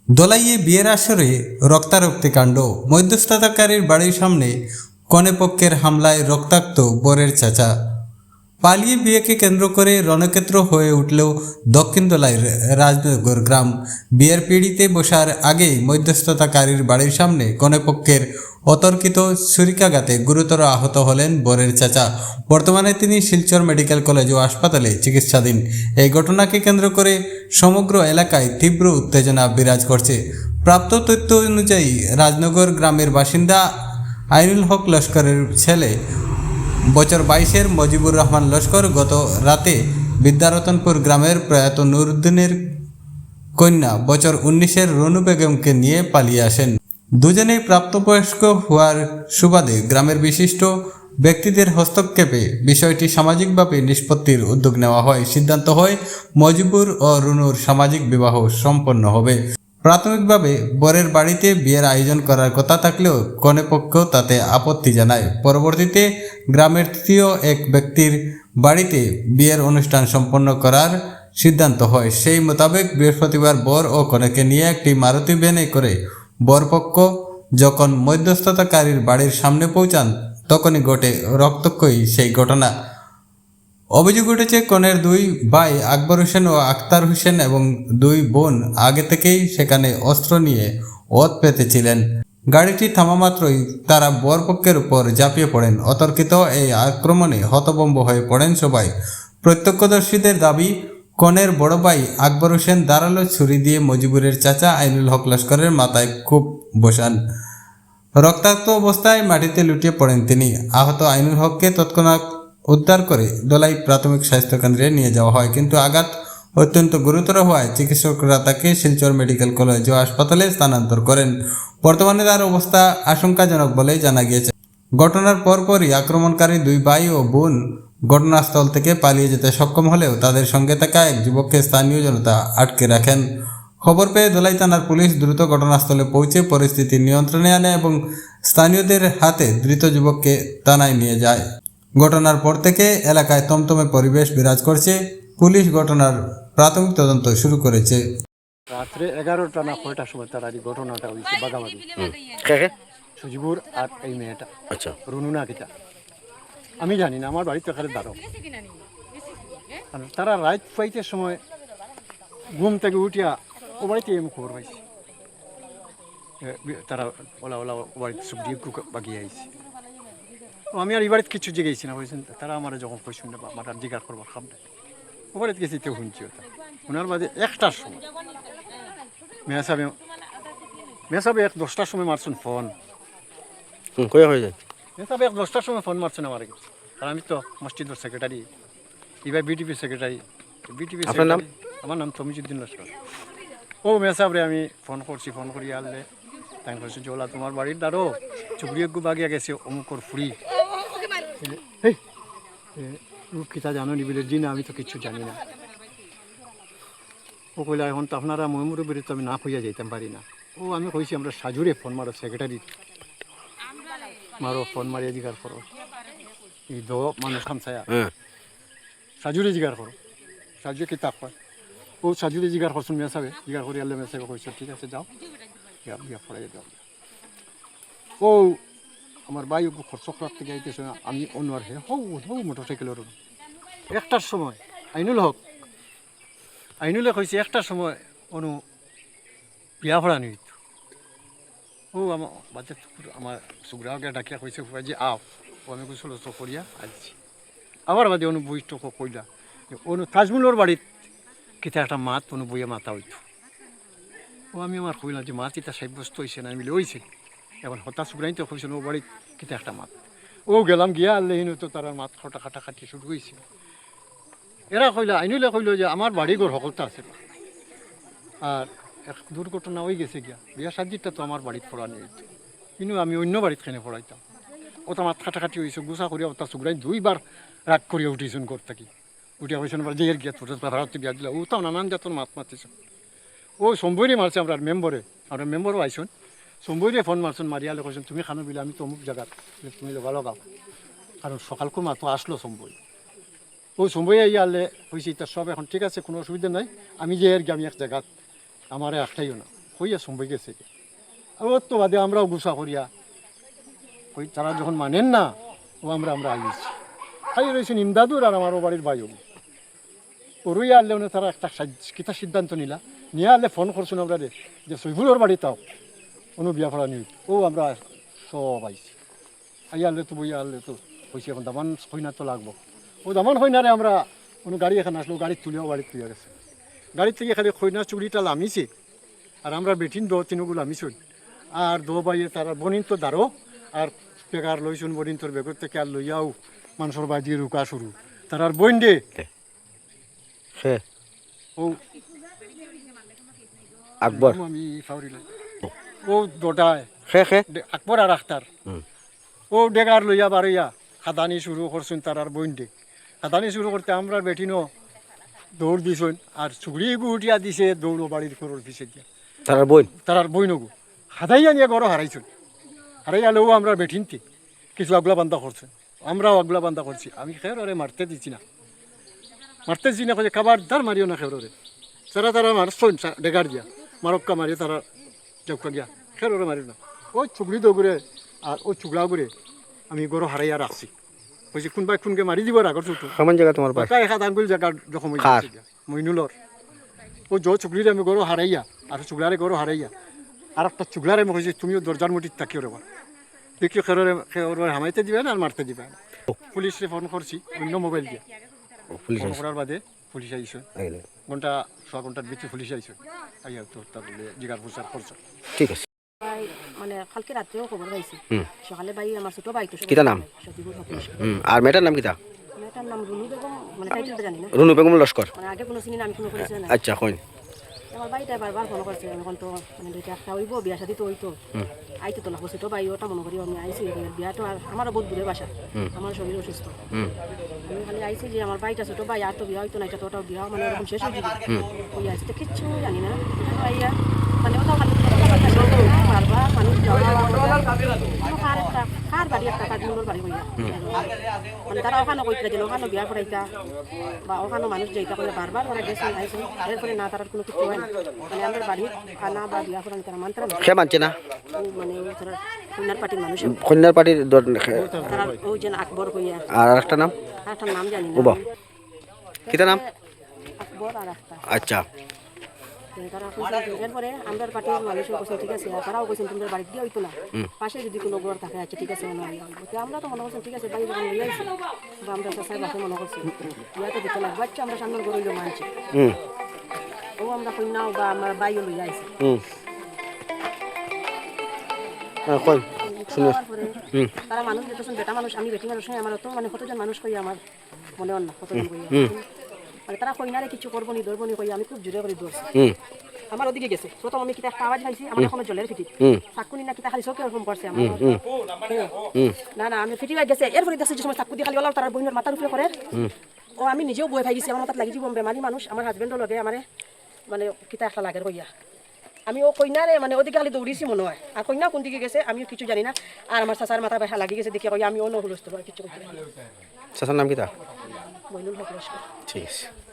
দোলাইয়ে বিয়ের আসরে রক্তারক্তি কাণ্ড, মধ্যস্থতাকারীর বাড়ির সামনে কনেপক্ষের হামলায় রক্তাক্ত বরের চাচা। পালিয়ে বিয়েকে কেন্দ্র করে রণক্ষেত্র হয়ে উঠলেও দক্ষিণ দোলাইয়ের রাজনগর গ্রাম। বিয়ের পিঁড়িতে বসার আগেই মধ্যস্থতাকারীর বাড়ির সামনে কনেপক্ষের অতর্কিত ছুরিকাঘাতে গুরুতর আহত হলেন বরের চাচা। বর্তমানে তিনি শিলচর মেডিকেল কলেজ ও হাসপাতালে চিকিৎসাধীন। এই ঘটনাকে কেন্দ্র করে সমগ্র এলাকায় তীব্র উত্তেজনা বিরাজ করছে। প্রাপ্ত তথ্য অনুযায়ী রাজনগর গ্রামের বাসিন্দা আইনুল হক লস্করের ছেলে বছর 22-এর মজিবুর রহমান লস্কর গত রাতে বিদ্যারতনপুর গ্রামের প্রয়াত নুরুদ্দিনের কন্যা বছর 19-এর রনু বেগমকে নিয়ে পালিয়ে আসেন। দুজনেই প্রাপ্তবয়স্ক হওয়ার সুবাদে গ্রামের বিশিষ্ট ব্যক্তিদের হস্তক্ষেপে বিষয়টি সামাজিকভাবে নিষ্পত্তির উদ্যোগ নেওয়া হয়। সিদ্ধান্ত হয় মজিবুর ও রুনুর সামাজিক বিবাহ সম্পন্ন হবে। প্রাথমিকভাবে বরের বাড়িতে বিয়ের আয়োজন করার কথা থাকলেও কনেপক্ষ তাতে আপত্তি জানায়। পরবর্তীতে গ্রামের তৃতীয় এক ব্যক্তির বাড়িতে বিয়ের অনুষ্ঠান সম্পন্ন করার সিদ্ধান্ত হয়। সেই মোতাবেক বৃহস্পতিবার বর ও কনেকে নিয়ে একটি মারুতি ভ্যানে করে বরপক্ষ যখন মধ্যস্থতাকারীর বাড়ির সামনে পৌঁছান তখনই ঘটে রক্তক্ষয়ী সেই ঘটনা। অভিযোগ উঠেছে কনের দুই ভাই আকবর হোসেন ও আখতার হোসেন এবং দুই বোন আগে থেকেই সেখানে অস্ত্র নিয়ে ওত পেতেছিলেন। গাড়িটি থামামাত্রই তারা বরপক্ষের উপর ঝাঁপিয়ে পড়েন। অতর্কিত এই আক্রমণে হতভম্ব হয়ে পড়েন সবাই। প্রত্যক্ষদর্শীদের দাবি, কনের বড় ভাই আকবর হোসেন ধারালো ছুরি দিয়ে মজিবুরের চাচা আইনুল হক লস্করের মাথায় খুব বসান। রক্তাক্ত অবস্থায় মাটিতে লুটিয়ে পড়েন তিনি। আহত আইনুল হককে তৎক্ষণাৎ উদ্ধার করে দোলাই প্রাথমিক স্বাস্থ্যকেন্দ্রে নিয়ে যাওয়া হয়, কিন্তু আঘাত অত্যন্ত গুরুতর হওয়ায় চিকিৎসকরা তাকে শিলচর মেডিকেল কলেজ ও হাসপাতালে স্থানান্তর করেন। বর্তমানে তার অবস্থা আশঙ্কাজনক বলে জানা গিয়েছে। ঘটনার পরপরই আক্রমণকারী দুই ভাই ও বোন ঘটনাস্থল থেকে পালিয়ে যেতে সক্ষম হলেও তাদের সঙ্গে থাকা এক যুবককে স্থানীয় জনতা আটকে রাখেন। খবর পেয়ে দোলাই থানার পুলিশ দ্রুত ঘটনাস্থলে পৌঁছে পরিস্থিতি নিয়ন্ত্রণে আনে এবং স্থানীয়দের হাতে ধৃত যুবককে থানায় নিয়ে যায়। ঘটনার পর থেকে এলাকায় তমতমে পরিবেশ বিরাজ করছে। পুলিশ ঘটনার প্রাথমিক তদন্ত শুরু করেছে। রাত্রে 11টা না 9টার সময় তার এই ঘটনাটা হয়েছে বাগামারি। সুজিবুর আর এই মেয়েটা, আচ্ছা, রুনু না কিতা আমি জানি না, আমার বাড়িতে এখানে দাঁড়ো। আর তারা রাত পাইতের সময় ঘুম থেকে উঠিয়া ও বাড়িতে আমি খবর পাইছি তারা ওলা ওলা ও বাড়িতে সবজি বাগিয়ে আইছে। ও আমি আর এই বাড়িতে কিছু জিগেছি না, বলছেন তারা আমার যখন কই শুনে আমার আর জিজ্ঞাসা করবার খাব না। ও বাড়িতে গেছি কেউ শুনছি ওটা ওনার বাদে 1টার সময় মেয়া সাহেব 10টার সময় মারছেন ফোন। কয়া হয়ে যায়। মেয়া সাহেব 10টার সময় ফোন মারছেন আমার, আর আমি তো মসজিদের সেক্রেটারি, এবার বিটিপি সেক্রেটারি। আপনার নাম? আমার নাম তমিজুদ্দিন লস্কর। ও মেয়া সাহেবরে আমি ফোন করছি, ফোন করি আনলে তাই বলছি যে ওলা তোমার বাড়ির দাঁড়ো চুবড়ি বাগিয়া গেছে অমুকর ফুড়ি। এই কিতা জানো নিবিলে জি না, আমি তো কিচ্ছু জানি না। ও কইলা এখন তো আপনারা ময়মুরের বেরিয়ে তো আমি না খুঁজে যাইতাম পারি না। ও আমি কইছি আমরা সাজুরে ফোন মারো, সেক্রেটারি মারো, ফোন মারিয়ে জিগার করো এই দো মানুষ খামসায়া সাজুরে জিগার করো। সাজু কি তাক হয় ও সাজুরে জিগার করছেন মেয়া সাহেব, জিগার করি আল্লাহ মেয়া সাহেব কইছে ঠিক আছে যাও গিয়া পড়াই দাও। ও আমার ভাই চক্রার থেকে আইতেছে, আমি অন্য আর হে হৌ হৌ মোটর সাইকেলের 1টার সময় আইনুলে কইছে 1টার সময় অনু বিয়া ভরা নিত। ও আমার বাচ্চা আমার সুগ্রাহকে ডাকিয়া কইছে যে আও, ও আমি কইছিল চকরিয়া আসছি। আবার বাদে অনু বইষ্ট কইলা অনু তাজমুলের বাড়িত কিতা একটা মাত অনু বইয়া মাথা হইতো। ও আমি আমার কইলাম যে মাছ ইটা সাব্যস্ত হয়েছে না, আমি হয়েছে এখন হতাশ সুগ্রাই তো কইছিল ও বাড়িত কিতা একটা মাত। ও গেলাম গিয়া আল্লাহ তো তার মাত খাটাখাটি শুরু হয়েছে। এরা কইলা আইনুলে কইল যে আমার বাড়ি ঘর সকলটা আছে, আর এক দুর্ঘটনা হয়ে গেছে গিয়া বিয়া সাজিটা তো আমার বাড়িতে পড়া নিয়ে যেত, কিন্তু আমি অন্য বাড়িতে খেনে পড়াইতাম। ওটা মাত খাটাখাটি হয়েছে, গুছা করিয়া ওটা সুগ্রাই 2বার রাগ করিয়া উঠিয়েছেন ঘর থাকি। উঠিয়া হয়েছেন যে এর গিয়া তোর ভারতে বিয়া দিলা, ও তো নানান জাতর মাত মাতিছ। ও সম্বইরে মারছে আমরা মেম্বরও আইসন, সম্বইরে ফোন মারছেন, মারিয়ালে কইছেন তুমি খানো বিলে আমি তো অমুক জায়গার তুমি লগা লগাও, কারণ সকালকো মাতো আসলো সম্বই। ও সম্বই আইয়া আনলে হয়েছে এটা সব এখন ঠিক আছে, কোনো অসুবিধা নাই, আমি যে এর আমি এক জায়গাত আমারে একটাইও না। হইয়া সম্ভব গেছে আর ওর তো বাদে আমরাও গুছা করিয়া ওই তারা যখন মানেন না ও আমরা আইছি খাই রয়েছেন ইমদাদুর আর আমারও বাড়ির ভাইও ওরই আনলে মানে তারা একটা কিতা সিদ্ধান্ত নিলা নিয়ে আনলে ফোন করছেন আমরা যে সৈফুলের বাড়ি তাও কোনো বিয়া ফড়া নিই ও আমরা সব আইছি আই আনলে তো বইয়া আনলে তো হয়েছে এখন দামান হই না তো লাগবো ও দামান হই না রে আমরা কোনো গাড়ি এখানে আসলো গাড়ি তুলেও বাড়ি তুলে গেছে গাড়ির থেকে খালি খৈনা চুড়িটা লামিছে আর আমরা বেঠিন তিনগুলো লামিছুন আর বাইয়ে তারা বনিন তো দাঁড়ো আর বেকার লইছুন বনিন তোর বেগর থেকে আর লইয়াও মানুষের বাড়ি দিয়ে রুকা শুরু তার আর বইন দে সে ও আকবর আমি ফাউরিল ও দোটায় সে আকবর আর আখতার ও ডেগার লইয়া বারইয়া খাদানি শুরু করছুন তার আর বইন দে খাদানি শুরু করতে আমরা বেঠিনো দৌড় দিছুন আর চুগড়ি গুটিয়া দিছে দৌড়ো বাড়ির করোর পিছিয়ে দিয়া তার বোন তার আর বই নগু হাদাইয়া নিয়ে গড় হারাইছুন হারাইয়ালেও আমরা বেঠিনতি কিছু আগলা বান্ধা করছেন আমরাও আগলা বান্ধা করছি আমি খের ওরে মারতে দিচ্ছি না খাবার দার মারিও না খের ওরে তারা মারছেন ডেগার দিয়া মারক্কা মারিয়ে তারা জবকা গিয়া খের ওরে মারিও না ওই চুগড়ি দৌড়ে আর ওই চুগলা করে আমি গড় হারাইয়া রাখছি বলছি কোনবাই কোনকে মারি দিব আগর ছোট কেমন জায়গা তোমার পাশ এক হাত আঙ্গুল জায়গা জখম হয়ে গেছে মইনুলর ও চুগলিরে আমি গড় হারাইয়া আর চুগলারে গড় হারাইয়া আর একটা চুগলারে আমি কইছি তুমিও দরজার মুটির তাকিও রেবা দেখি খেরোরে হামাইতে দিবে না আর মারতে দিবে না পুলিশে ফোন করছি অন্য মোবাইল দিয়ে পুলিশ ফোন করার বাদে পুলিশ আইসে আইলে ঘন্টা 6 ঘন্টার ভিতরে পুলিশ আইসে আইয়া তো তারপরে জিগার প্রচার করছে ঠিক আছে মানে কালকে রাত্রেও খবর পাইছি সকালে ভাই আমার ছোট ভাই তো কিতা নাম আর মেয়েটার নাম কিতা মেয়েটার নাম রুনু বেগম মানে টাইটেলটা জানি না রুনু বেগম লস্কর মানে আগে কোনো চিনি না আমি কোনো পরিচয় না আচ্ছা কইন আমার ভাইটা বারবার ফোন করছে এখন তো মানে দুইটা একটা হইব বিয়া শাদি তো হইতো আইতে তো লাগবো ছোট ভাই ওটা মনে করি আমি আইসি বিয়াটা আর আমারও বহুত দূরে বাসা আমার শরীর অসুস্থ আমি খালি আইসি যে আমার ভাইটা ছোট ভাই আর তো বিয়া হইতো না এটা তো ওটাও বিয়া মানে এরকম শেষ হয়ে যাবে ওই আসতে কিচ্ছু জানি না ভাইয়া মানে ওটাও খালি বারবার মানুষ কার বাড়ি একটা কাজমূলর বাড়ি হইয়া মানে তারা ওখানে কইতে যেন ওখানে বিয়া করাইতা বা ওখানে মানুষ যাইতা করে বারবার ওরা গেছে আইসে এরপরে না তার কোনো কিছু হয় না মানে আমাদের বাড়ির খানা বা বিয়া করানি তারা মানতে না সে মানছে না মানে তারা কন্যার পার্টির মানুষ কন্যার পার্টির তারা ওই যেন আকবর হইয়া আর একটা নাম আর একটা নাম জানি না ওবা কিতা নাম আকবর আর একটা আচ্ছা তারা এরপরে আমাদের পার্টির মানুষও কোথাও ঠিক আছে তারাও কইছেন তোমাদের বাড়ি দিয়ে হইতো না পাশে যদি কোনো ঘর থাকে আচ্ছা ঠিক আছে আমরা তো মনে করছি ঠিক আছে বাড়ি যখন নিয়ে আসছি বা আমরা চাষার বাসে মনে করছি ইয়াতে দিতে লাগবে বাচ্চা আমরা সামনের ঘর হইলেও মানছি ও আমরা কন্যাও বা আমার বাইও লইয়া আইছি তারা মানুষ যেতেছেন বেটা মানুষ আমি বেটি মানুষ আমার তো মানে কতজন মানুষ কই আমার মনে হন না কতজন কই মানে তারা কইনারে কিছু করবো নি ধরবো নি কই আমি খুব জোরে করে ধরছি আমার ওদিকে গেছে প্রথম আমি কিতা একটা আওয়াজ পাইছি আমার কোনো জলের ফিটি চাকুনি না কিতা খালি চোখে ওরকম করছে আমার না না আমি ফিটি গেছে এরপরে দেখছি যে সময় চাকু দিয়ে খালি ওলাও তার বইনের মাথার উপরে করে ও আমি নিজেও বই ভাই গেছি আমার মাথার লাগি জীবন বেমারি মানুষ আমার হাজবেন্ডও লগে আমারে মানে কিতা একটা লাগে কইয়া আমি ও কইনারে মানে ওদিকে খালি দৌড়িছি মনে হয় আর কইনা কোন দিকে গেছে আমিও কিছু জানি না আর আমার চাচার মাথা ব্যথা লাগি গেছে দেখে কই আমি অন্য হুলস্থ কিছু চাচার নাম কিতা বইনুল হক লস্কর ঠিক আছে